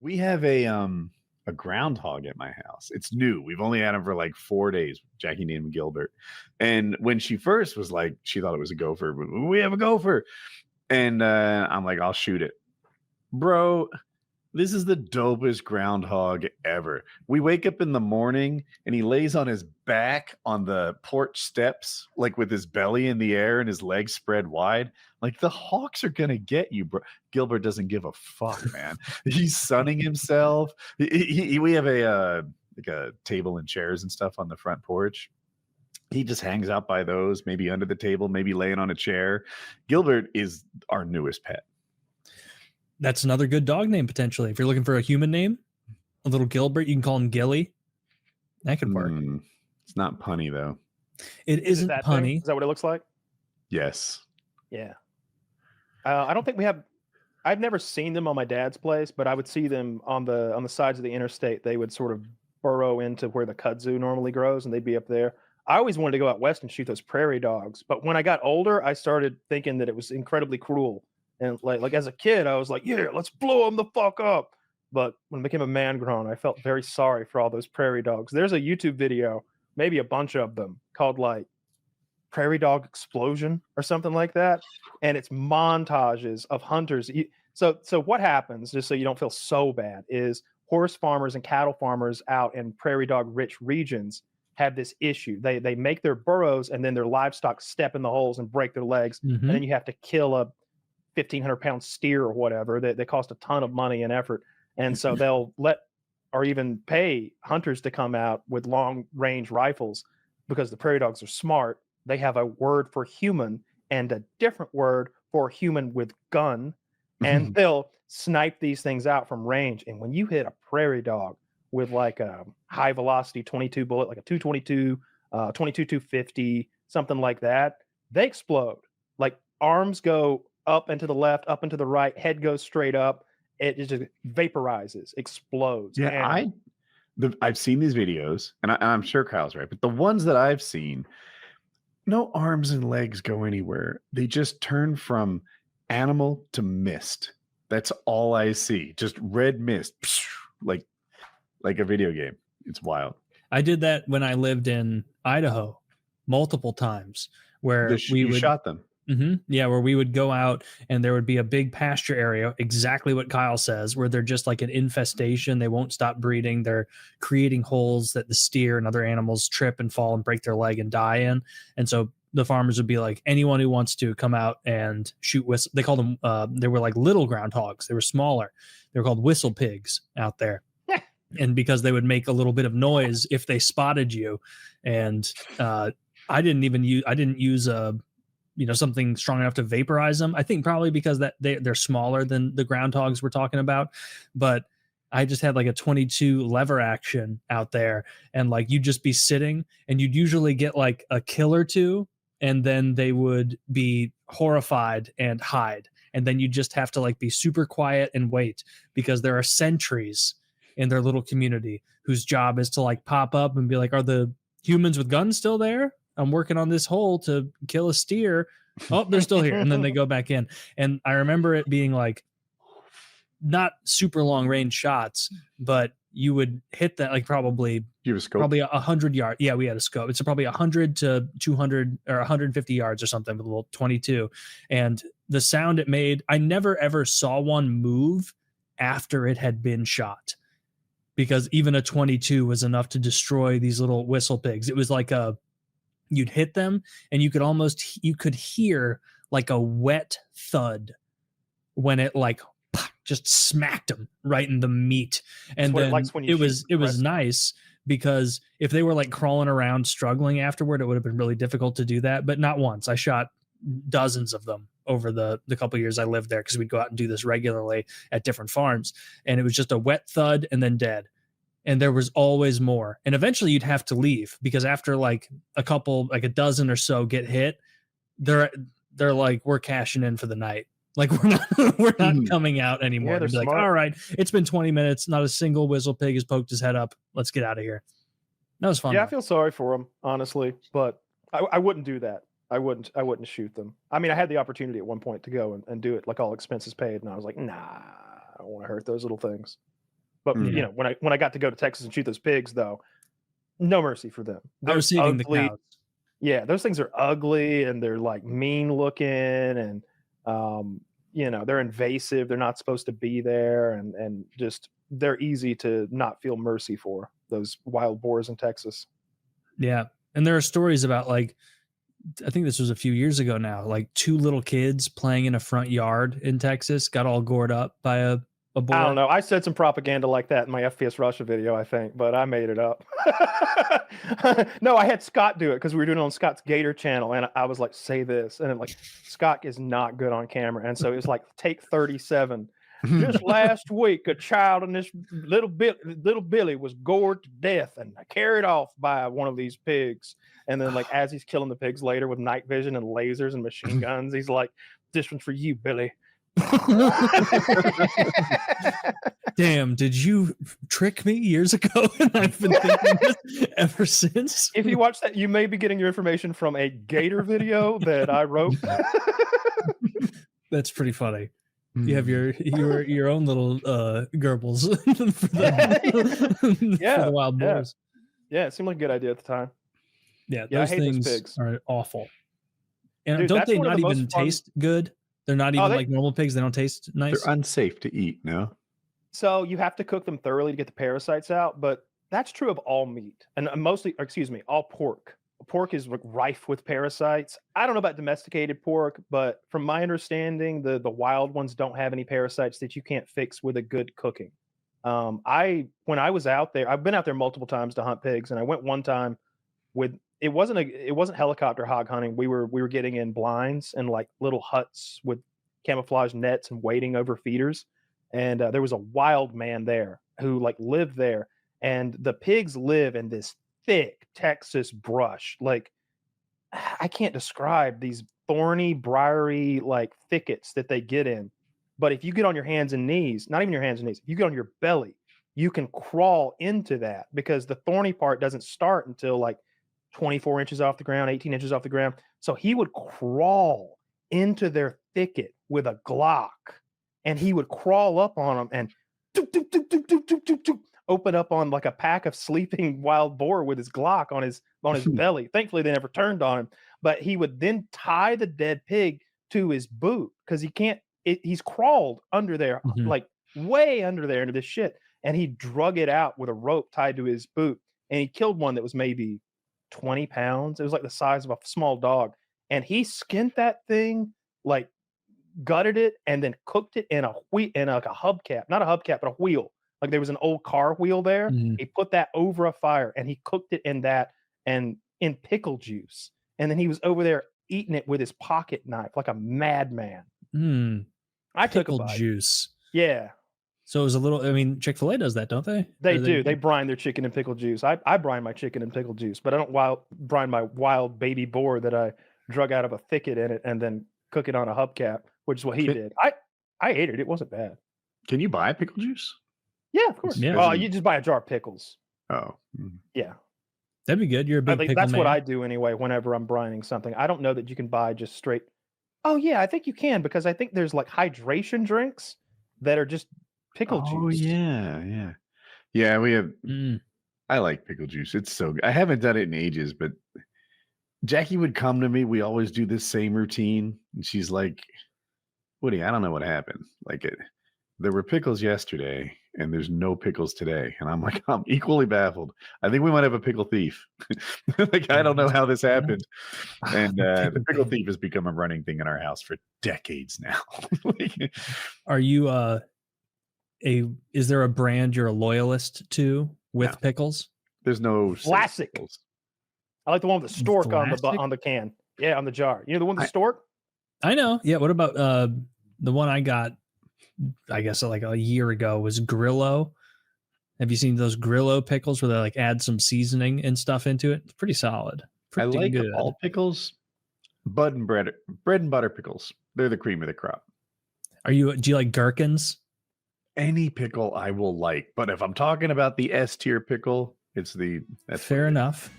We have a groundhog at my house. It's new. We've only had him for like 4 days. Jackie named him Gilbert. And when she first was like, she thought it was a gopher. We have a gopher. And I'm like, I'll shoot it. Bro, this is the dopest groundhog ever. We wake up in the morning and he lays on his back on the porch steps, like with his belly in the air and his legs spread wide. Like the hawks are going to get you, bro. Gilbert doesn't give a fuck, man. He's sunning himself. We have like a table and chairs and stuff on the front porch. He just hangs out by those, maybe under the table, maybe laying on a chair. Gilbert is our newest pet. That's another good dog name, potentially. If you're looking for a human name, a little Gilbert, you can call him Gilly. That could work. It's not punny, though. It isn't punny. Is that what it looks like? Yes. Yeah. I don't think we have... I've never seen them on my dad's place, but I would see them on the sides of the interstate. They would sort of burrow into where the kudzu normally grows, and they'd be up there. I always wanted to go out west and shoot those prairie dogs. But when I got older, I started thinking that it was incredibly cruel. And like as a kid, I was like, yeah, let's blow them the fuck up. But when I became a man grown, I felt very sorry for all those prairie dogs. There's a YouTube video, maybe a bunch of them, called like Prairie Dog Explosion or something like that. And it's montages of hunters. So what happens, just so you don't feel so bad, is horse farmers and cattle farmers out in prairie dog rich regions have this issue. They make their burrows and then their livestock step in the holes and break their legs. Mm-hmm. And then you have to kill a 1,500-pound steer or whatever. They cost a ton of money and effort. And so they'll let or even pay hunters to come out with long range rifles because the prairie dogs are smart. They have a word for human and a different word for human with gun. And they'll snipe these things out from range. And when you hit a prairie dog with like a high velocity 22 bullet, like a 222, 250, something like that, they explode. Like arms go up and to the left, up and to the right, head goes straight up. It just vaporizes, explodes. Yeah, I've seen these videos, and I'm sure Kyle's right, but the ones that I've seen, no arms and legs go anywhere. They just turn from animal to mist. That's all I see. Just red mist, like a video game. It's wild. I did that when I lived in Idaho multiple times where we shot them. Mm-hmm. Yeah, where we would go out and there would be a big pasture area, exactly what Kyle says, where they're just like an infestation. They won't stop breeding. They're creating holes that the steer and other animals trip and fall and break their leg and die in. And so the farmers would be like, anyone who wants to come out and shoot whistle. They called them, they were like little groundhogs. They were smaller. They were called whistle pigs out there. And because they would make a little bit of noise if they spotted you. And I didn't use something strong enough to vaporize them. I think probably because that they're smaller than the groundhogs we're talking about. But I just had like a 22 lever action out there, and like you'd just be sitting and you'd usually get like a kill or two, and then they would be horrified and hide. And then you just have to like be super quiet and wait, because there are sentries in their little community whose job is to like pop up and be like, are the humans with guns still there? I'm working on this hole to kill a steer. Oh, they're still here. And then they go back in. And I remember it being like not super long range shots, but you would hit that like probably 100 yards. Yeah, we had a scope. It's probably 100 to 200 or 150 yards or something with a little 22. And the sound it made, I never ever saw one move after it had been shot, because even a 22 was enough to destroy these little whistle pigs. It was like you'd hit them and you could hear like a wet thud when it like just smacked them right in the meat. And then it was nice, because if they were like crawling around struggling afterward, it would have been really difficult to do that. But not once. I shot dozens of them over the couple of years I lived there, because we'd go out and do this regularly at different farms, and it was just a wet thud and then dead. And there was always more. And eventually you'd have to leave, because after like a dozen or so get hit, they're like, we're cashing in for the night. Like we're not coming out anymore. Yeah, they're like, all right, it's been 20 minutes. Not a single whistle pig has poked his head up. Let's get out of here. That was fun. Yeah, I feel sorry for them, honestly, but I wouldn't do that. I wouldn't shoot them. I mean, I had the opportunity at one point to go and do it, like all expenses paid. And I was like, nah, I don't want to hurt those little things. But Mm. you know, when I got to go to Texas and shoot those pigs, though, no mercy for them. I was They're saving the ugly. cows. Yeah, those things are ugly and they're like mean looking, and you know, they're invasive. They're not supposed to be there, and just they're easy to not feel mercy for, those wild boars in Texas. Yeah. And there are stories about, like, I think this was a few years ago now, like 2 little kids playing in a front yard in Texas got all gored up by a boar. I don't know. I said some propaganda like that in my FPSRussia video, I think, but I made it up. No, I had Scott do it because we were doing it on Scott's Gator channel, and I was like, say this. And then, like, Scott is not good on camera. And so it was like, take 37. Just last week, a child in this little Billy was gored to death and carried off by one of these pigs. And then, like, as he's killing the pigs later with night vision and lasers and machine guns, he's like, "This one's for you, Billy." Damn, did you trick me years ago? And I've been thinking this ever since. If you watch that, you may be getting your information from a Gator video that I wrote. That's pretty funny. You have your own little Goebbels for the wild boars. Yeah, it seemed like a good idea at the time. Yeah, Yeah, I those hate those things pigs. are awful. And Dude, don't that's they one of not the most even fun- taste good? They're not even like normal pigs. They don't taste nice. They're unsafe to eat. No. So you have to cook them thoroughly to get the parasites out, but that's true of all meat, and all pork. Pork is rife with parasites. I don't know about domesticated pork, but from my understanding, the wild ones don't have any parasites that you can't fix with a good cooking. When I was out there, I've been out there multiple times to hunt pigs, and I went one time with it wasn't helicopter hog hunting. We were getting in blinds and like little huts with camouflage nets and waiting over feeders. And there was a wild man there who like lived there, and the pigs live in this thick Texas brush. Like, I can't describe these thorny, briary like thickets that they get in. But if you get on your hands and knees, not even your hands and knees, if you get on your belly, you can crawl into that, because the thorny part doesn't start until like 24 inches off the ground, 18 inches off the ground. So he would crawl into their thicket with a Glock, and he would crawl up on them and open up on like a pack of sleeping wild boar with his Glock on his belly. Thankfully, they never turned on him, but he would then tie the dead pig to his boot, because he's crawled under there, like way under there into this shit. And he drug it out with a rope tied to his boot. And he killed one that was maybe 20 pounds. It was like the size of a small dog. And he skinned that thing, like gutted it, and then cooked it in like a hubcap, not a hubcap, but a wheel. Like there was an old car wheel there. He put that over a fire and he cooked it in that and in pickle juice. And then he was over there eating it with his pocket knife like a madman. I took a Pickle bite. Juice. Yeah. So it was a little, I mean, Chick-fil-A does that, don't they? They do. They brine their chicken in pickle juice. I brine my chicken in pickle juice, but I don't brine my wild baby boar that I drug out of a thicket in it and then cook it on a hubcap, which is what he did. I ate it. It wasn't bad. Can you buy pickle juice? Yeah, of course. Yeah. Well, you just buy a jar of pickles. Oh. Yeah. That'd be good. You're a big pickle That's man. what I do anyway whenever I'm brining something. I don't know that you can buy just straight. Oh, yeah, I think you can, because I think there's like hydration drinks that are just pickle juice. Oh, yeah. Yeah, we have. I like pickle juice. It's so good. I haven't done it in ages, but Jackie would come to me. We always do this same routine. And she's like, Woody, I don't know what happened. Like, there were pickles yesterday, and there's no pickles today. And I'm like, I'm equally baffled. I think we might have a pickle thief. Like, I don't know how this happened. And the pickle thief has become a running thing in our house for decades now. Are you is there a brand you're a loyalist to with pickles? There's no Classic. pickles. I like the one with the stork on Vlasic? the can. Yeah, on the jar. You know the one with the stork? I know. Yeah. What about the one I got, I guess like a year ago, was Grillo. Have you seen those Grillo pickles where they like add some seasoning and stuff into it? It's pretty solid. Pretty I like good. all pickles, bread and butter pickles. They're the cream of the crop. Do you like gherkins? Any pickle I will like, but if I'm talking about the S tier pickle, that's fair enough.